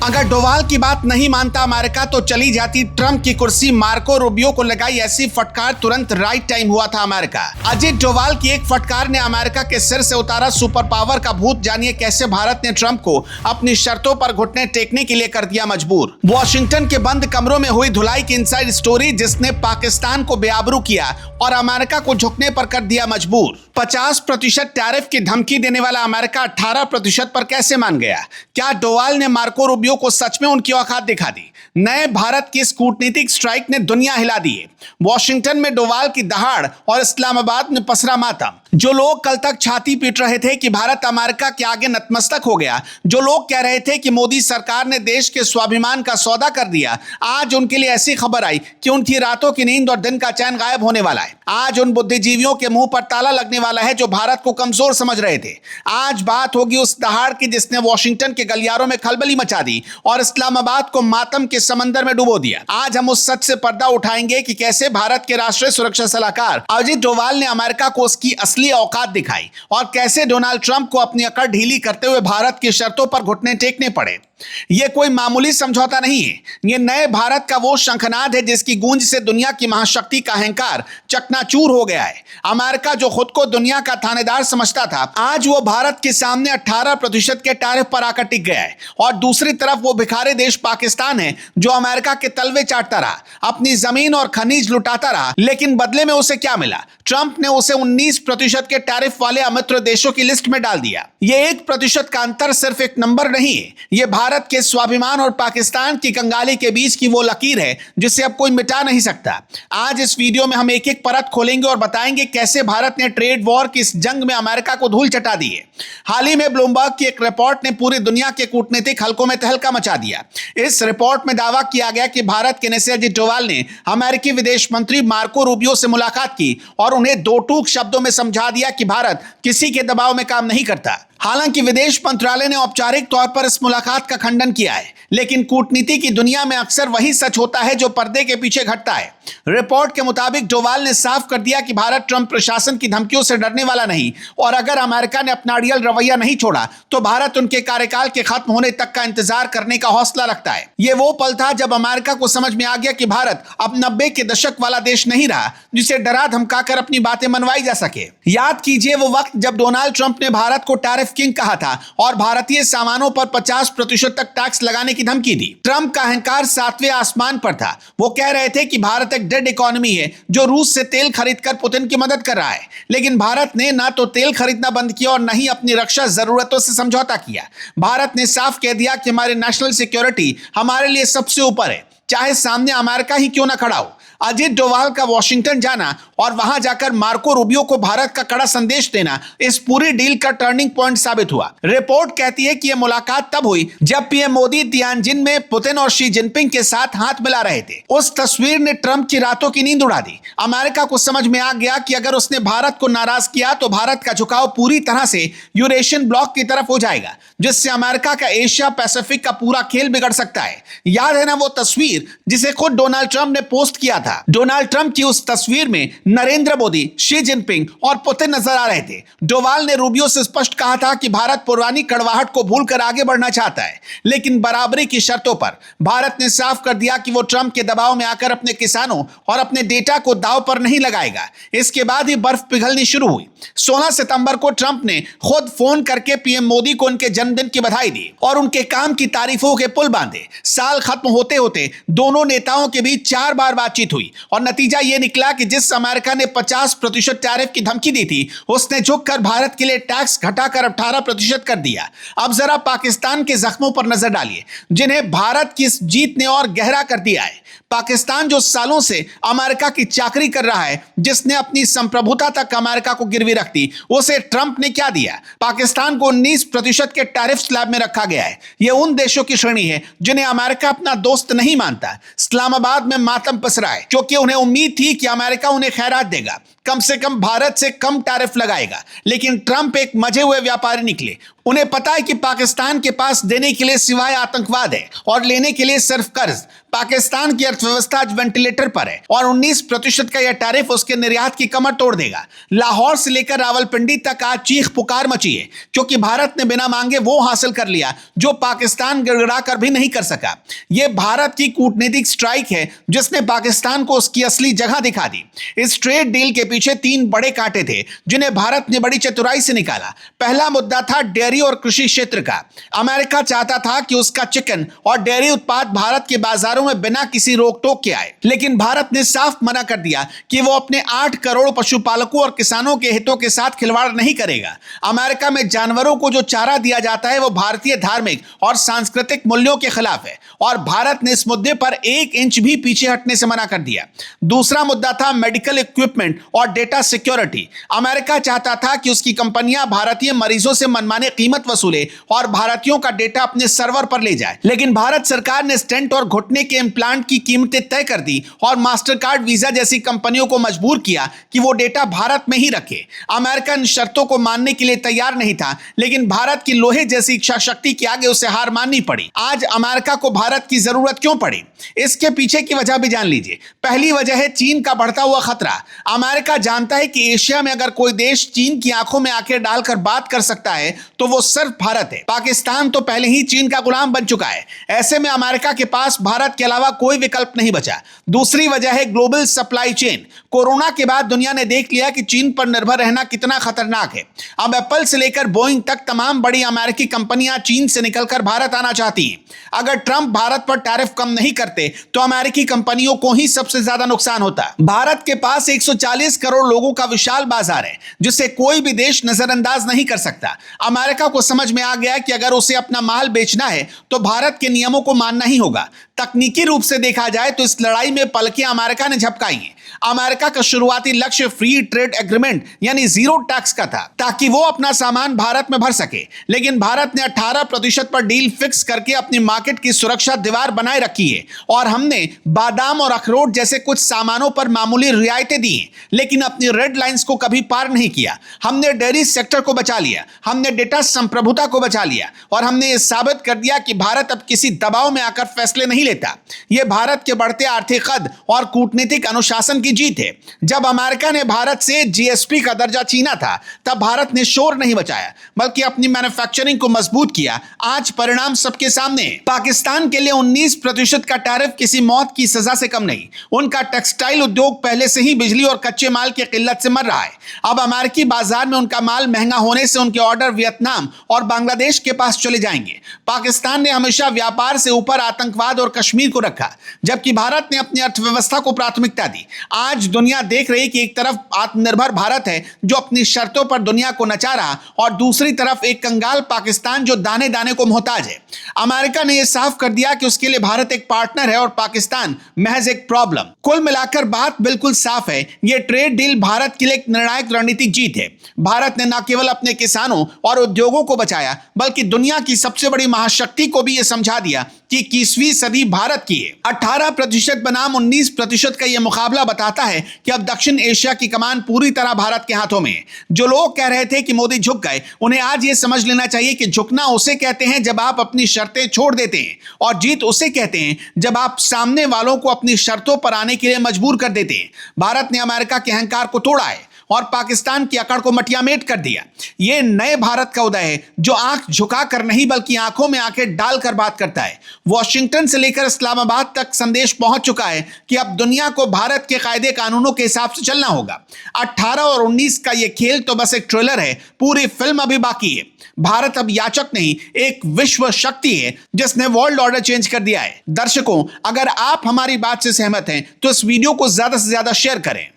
अगर डोवाल की बात नहीं मानता अमेरिका तो चली जाती ट्रंप की कुर्सी। मार्को रूबियो को लगाई ऐसी फटकार, तुरंत राइट टाइम हुआ था अमेरिका। अजित डोवाल की एक फटकार ने अमेरिका के सिर से उतारा सुपर पावर का भूत। जानिए कैसे भारत ने ट्रंप को अपनी शर्तों पर घुटने टेकने के लिए कर दिया मजबूर। वॉशिंगटन के बंद कमरों में हुई धुलाई की इनसाइड स्टोरी, जिसने पाकिस्तान को बेआबरू किया और अमेरिका को झुकने पर कर दिया मजबूर। 50% टैरिफ की धमकी देने वाला अमेरिका 18% पर कैसे मान गया? क्या डोवाल ने मार्को रूबियो को सच में उनकी औकात दिखा दी? नए भारत की इस कूटनीतिक स्ट्राइक ने दुनिया हिला दी है। वॉशिंगटन में डोवाल की दहाड़ और इस्लामाबाद में पसरा मातम। जो लोग कल तक छाती पीट रहे थे कि भारत अमेरिका के आगे नतमस्तक हो गया, जो लोग कह रहे थे कि मोदी सरकार ने देश के स्वाभिमान का सौदा कर दिया, आज उनके लिए ऐसी खबर आई कि उनकी रातों की नींद और दिन का चैन गायब होने वाला है। आज उन बुद्धिजीवियों के मुंह पर ताला लगने वाला है जो भारत को कमजोर समझ रहे थे। आज बात होगी उस दहाड़ की जिसने वॉशिंगटन के गलियारों में खलबली मचा दी और इस्लामाबाद को मातम के समंदर में डुबो दिया। आज हम उस सच से पर्दा उठाएंगे कि कैसे भारत के राष्ट्रीय सुरक्षा सलाहकार अजित डोवाल ने अमेरिका को उसकी असली औकात दिखाई और कैसे डोनाल्ड ट्रंप को अपनी अकड़ ढीली करते हुए भारत की शर्तों पर घुटने टेकने पड़े। यह कोई मामूली समझौता नहीं है, यह नए भारत का वो शंखनाद है जिसकी गूंज से दुनिया की महाशक्ति का अहंकार चकनाचूर हो गया है। अमेरिका जो खुद को दुनिया का थानेदार समझता था, आज वो भारत के सामने 18% के टैरिफ पर आकर टिक गया है। और दूसरी तरफ वो भिखारी देश पाकिस्तान है जो अमेरिका के तलवे चाटता रहा, अपनी जमीन और खनिज लुटाता रहा, लेकिन बदले में उसे क्या मिला? ट्रंप ने उसे 19% के टैरिफ वाले अमित्र देशों की लिस्ट में डाल दिया। यह 1% का अंतर सिर्फ एक नंबर नहीं है, यह भारत के स्वाभिमान और पाकिस्तान की कंगाली के बीच की वो लकीर है जिसे अब कोई मिटा नहीं सकता। आज इस वीडियो में हम एक एक परत खोलेंगे और बताएंगे कैसे भारत ने ट्रेड वॉर की इस जंग में अमेरिका को धूल चटा दी है। हाल ही में ब्लूमबर्ग की एक रिपोर्ट ने पूरी दुनिया के कूटनीतिक हलकों में तहलका मचा दिया। इस रिपोर्ट में दावा किया गया कि भारत के नेता अजित डोवाल ने अमेरिकी विदेश मंत्री मार्को रूबियो से मुलाकात की और उन्हें दो टूक शब्दों में समझा दिया कि भारत किसी के दबाव में काम नहीं करता। हालांकि विदेश मंत्रालय ने औपचारिक तौर पर इस मुलाकात का खंडन किया है, लेकिन कूटनीति की दुनिया में अक्सर वही सच होता है जो पर्दे के पीछे घटता है। रिपोर्ट के मुताबिक डोवाल ने साफ कर दिया कि भारत ट्रंप प्रशासन की धमकियों से डरने वाला नहीं, और अगर अमेरिका ने अपना अड़ियल रवैया नहीं छोड़ा तो भारत उनके कार्यकाल के खत्म होने तक का इंतजार करने का हौसला रखता है। यह वो पल था जब अमेरिका को समझ में आ गया कि भारत अब 90 के दशक वाला देश नहीं रहा जिसे डरा धमकाकर अपनी बातें मनवाई जा सके। याद कीजिए वो वक्त जब डोनाल्ड ट्रंप ने भारत को टैरिफ किंग कहा था और भारतीय सामानों पर 50% तक टैक्स लगाने की धमकी दी। ट्रंप का अहंकार 7वें आसमान पर था। वो कह रहे थे कि भारत एक डेड इकोनॉमी है जो रूस से तेल खरीदकर पुतिन की मदद कर रहा है, लेकिन भारत ने ना तो तेल खरीदना बंद किया और न ही अपनी रक्षा जरूरतों से समझौता किया। भारत ने साफ कह दिया कि हमारी नेशनल सिक्योरिटी हमारे लिए सबसे ऊपर है, चाहे सामने अमेरिका ही क्यों ना खड़ा हो। अजित डोवाल का वॉशिंगटन जाना और वहां जाकर मार्को रूबियो को भारत का कड़ा संदेश देना इस पूरी डील का टर्निंग पॉइंट साबित हुआ। रिपोर्ट कहती है कि यह मुलाकात तब हुई जब पीएम मोदी तियानजिन में पुतिन और शी जिनपिंग के साथ हाथ मिला रहे थे। उस तस्वीर ने ट्रंप की रातों की नींद उड़ा दी। अमेरिका को समझ में आ गया कि अगर उसने भारत को नाराज किया तो भारत का झुकाव पूरी तरह से यूरेशियन ब्लॉक की तरफ हो जाएगा, जिससे अमेरिका का एशिया पैसिफिक का पूरा खेल बिगड़ सकता है। याद है ना वो तस्वीर जिसे खुद डोनाल्ड ट्रंप ने पोस्ट किया था? डोनाल्ड ट्रंप की उस तस्वीर में नरेंद्र मोदी, शी जिनपिंग और पुतिन नजर आ रहे थे। डोवाल ने रूबियो से स्पष्ट कहा था कि भारत पुरानी कड़वाहट को भूलकर आगे बढ़ना चाहता है, लेकिन बराबरी की शर्तों पर। भारत ने साफ कर दिया कि वो ट्रंप के दबाव में आकर अपने किसानों और अपने डेटा को दांव पर नहीं लगाएगा। इसके बाद ही बर्फ पिघलनी शुरू हुई। 16 सितंबर को ट्रंप ने खुद फोन करके पीएम मोदी को उनके जन्मदिन की बधाई दी और उनके काम की तारीफों के पुल बांधे। साल खत्म होते होते दोनों नेताओं के बीच 4 बार बातचीत हुई और नतीजा यह निकला कि जिस अमेरिका ने 50% टैरिफ की धमकी दी थी, उसने झुककर भारत के लिए टैक्स घटाकर 18% कर दिया। अब जरा पाकिस्तान के जख्मों पर नजर डालिए, जिन्हें भारत की इस जीत ने और गहरा कर दिया है। पाकिस्तान जो सालों से अमेरिका की चाकरी कर रहा है, जिसने अपनी संप्रभुता तक अमेरिका को गिरवी रख दी, उसे ट्रंप ने क्या दिया? पाकिस्तान को 19% के टैरिफ स्लैब में रखा गया है। यह उन देशों की श्रेणी है जिन्हें अमेरिका अपना दोस्त नहीं मानता। इस्लामाबाद में मातम पसरा है क्योंकि उन्हें उम्मीद थी कि अमेरिका उन्हें खैरात देगा, कम से कम भारत से कम टैरिफ लगाएगा, लेकिन ट्रंप एक मजे हुए व्यापारी निकले। उन्हें पता है कि पाकिस्तान के पास देने के लिए सिवाय आतंकवाद है और लेने के लिए सिर्फ कर्ज। पाकिस्तान की अर्थव्यवस्था आज वेंटिलेटर पर है और 19% का यह टैरिफ उसके निर्यात की कमर तोड़ देगा। लाहौर से लेकर रावलपिंडी तक आज चीख पुकार मची है, क्योंकि भारत ने बिना मांगे वो हासिल कर लिया जो पाकिस्तान गिड़गिड़ा कर भी नहीं कर सका। यह भारत की कूटनीतिक स्ट्राइक है जिसने पाकिस्तान को उसकी असली जगह दिखा दी। इस ट्रेड डील के पीछे 3 बड़े कांटे थे जिन्हें भारत ने बड़ी चतुराई से निकाला। पहला मुद्दा था डेयरी और कृषि क्षेत्र का। अमेरिका चाहता था कि उसका चिकन और डेयरी उत्पाद भारत के बाजारों में बिना किसी रोक टोक के आए, लेकिन भारत ने साफ मना कर दिया कि वो अपने 8 करोड़ पशुपालकों और किसानों के हितों के साथ खिलवाड़ नहीं करेगा। अमेरिका में जानवरों को जो चारा दिया जाता है वो भारतीय धार्मिक और सांस्कृतिक मूल्यों के खिलाफ है और भारत ने इस मुद्दे पर 1 इंच भी पीछे हटने से मना कर दिया। दूसरा मुद्दा था मेडिकल इक्विपमेंट और डेटा सिक्योरिटी। अमेरिका चाहता था कि उसकी कंपनियां भारतीय मरीजों से मनमाने कीमत वसूले और भारतीयों का डेटा अपने सर्वर पर ले जाए, लेकिन भारत सरकार ने स्टेंट और घुटने के इम्प्लांट की कीमतें तय कर दी और मास्टरकार्ड वीजा जैसी कंपनियों को मजबूर किया कि वो डेटा भारत में ही रखे। अमेरिका इन शर्तों को मानने के लिए तैयार नहीं था, लेकिन भारत की लोहे जैसी इच्छा शक्ति के आगे उसे हार माननी पड़ी। आज अमेरिका को भारत की जरूरत क्यों पड़ी, इसके पीछे की वजह भी जान लीजिए। पहली वजह है चीन का बढ़ता हुआ खतरा। अमेरिका जानता है कि एशिया में अगर कोई देश चीन की आंखों में आंखें डालकर बात कर सकता है तो वो सिर्फ भारत है। पाकिस्तान तो पहले ही चीन का गुलाम बन चुका है। ऐसे में अमेरिका के पास भारत के अलावा कोई विकल्प नहीं बचा। दूसरी वजह है ग्लोबल सप्लाई चेन। कोरोना के बाद दुनिया ने देख लिया कि चीन पर निर्भर रहना कितना खतरनाक है। अब एप्पल से लेकर बोइंग तक तमाम बड़ी अमेरिकी कंपनियां चीन से निकलकर भारत आना चाहती हैं। अगर ट्रंप भारत पर टैरिफ कम नहीं करते तो अमेरिकी कंपनियों को ही सबसे ज्यादा नुकसान होता। भारत के पास 140 करोड़ लोगों का विशाल बाजार है जिसे कोई भी देश नजरअंदाज नहीं कर सकता। अमेरिका को समझ में आ गया कि अगर उसे अपना माल बेचना है तो भारत के नियमों को मानना ही होगा। तकनीकी रूप से देखा जाए तो इस लड़ाई में पलकें अमेरिका ने झपकाई हैं। अमेरिका का शुरुआती लक्ष्य फ्री ट्रेड एग्रीमेंट यानी जीरो टैक्स का था ताकि वो अपना सामान भारत में भर सके, लेकिन भारत ने 18% पर डील फिक्स करके अपनी मार्केट की सुरक्षा दीवार बनाए रखी है और हमने बादाम और अखरोट जैसे कुछ सामानों पर मामूली रियायतें दी हैं, लेकिन अपनी रेड लाइंस को कभी पार नहीं किया। हमने डेयरी सेक्टर को बचा लिया, हमने डेटा संप्रभुता को बचा लिया और हमने ये साबित कर दिया कि भारत अब किसी दबाव में आकर फैसले नहीं लेता। यह भारत के बढ़ते आर्थिक कद और कूटनीतिक अनुशासन की जीत है। जब अमेरिका ने भारत से जीएसपी का दर्जा छीना था तब भारत ने शोर नहीं बचाया बल्कि अपनी मैन्युफैक्चरिंग को मजबूत किया। आज परिणाम सबके सामने है। पाकिस्तान के लिए 19% का टैरिफ किसी मौत की सजा से कम नहीं। उनका टेक्सटाइल उद्योग पहले से ही बिजली और कच्चे माल की किल्लत से मर रहा है। अब अमेरिकी बाजार में उनका माल महंगा होने से उनके ऑर्डर वियतनाम और बांग्लादेश के पास चले जाएंगे। पाकिस्तान ने हमेशा व्यापार से ऊपर आतंकवाद और कश्मीर को रखा, जबकि भारत ने अपनी अर्थव्यवस्था को प्राथमिकता दी। आज दुनिया देख रही कि एक तरफ आत्मनिर्भर भारत है जो अपनी शर्तों पर दुनिया को नचा रहा और दूसरी तरफ एक कंगाल पाकिस्तान जो दाने दाने को मोहताज है। अमेरिका ने यह साफ कर दिया कि उसके लिए भारत एक पार्टनर है और पाकिस्तान महज एक प्रॉब्लम। कुल मिलाकर बात बिल्कुल साफ है, यह ट्रेड डील भारत के लिए एक निर्णायक रणनीतिक जीत है। भारत ने न केवल अपने किसानों और उद्योगों को बचाया बल्कि दुनिया की सबसे बड़ी महाशक्ति को भी यह समझा दिया कि 21वीं सदी भारत की है। 18% बनाम 19% का यह मुकाबला बताता है कि अब दक्षिण एशिया की कमान पूरी तरह भारत के हाथों में है। जो लोग कह रहे थे कि मोदी झुक गए, उन्हें आज यह समझ लेना चाहिए कि झुकना उसे कहते हैं जब आप अपनी शर्तें छोड़ देते हैं और जीत उसे कहते हैं जब आप सामने वालों को अपनी शर्तों पर आने के लिए मजबूर कर देते हैं। भारत ने अमेरिका के अहंकार को तोड़ा है और पाकिस्तान की अकड़ को मटियामेट कर दिया। यह नए भारत का उदय है जो आंख झुकाकर नहीं बल्कि आंखों में आंखें डालकर बात करता है। वॉशिंगटन से लेकर इस्लामाबाद तक संदेश पहुंच चुका है कि अब दुनिया को भारत के कायदे कानूनों के हिसाब से चलना होगा। 18 और 19 का यह खेल तो बस एक ट्रेलर है, पूरी फिल्म अभी बाकी है। भारत अब याचक नहीं, एक विश्व शक्ति है जिसने वर्ल्ड ऑर्डर चेंज कर दिया है। दर्शकों, अगर आप हमारी बात से सहमत हैं तो इस वीडियो को ज्यादा से ज्यादा शेयर करें।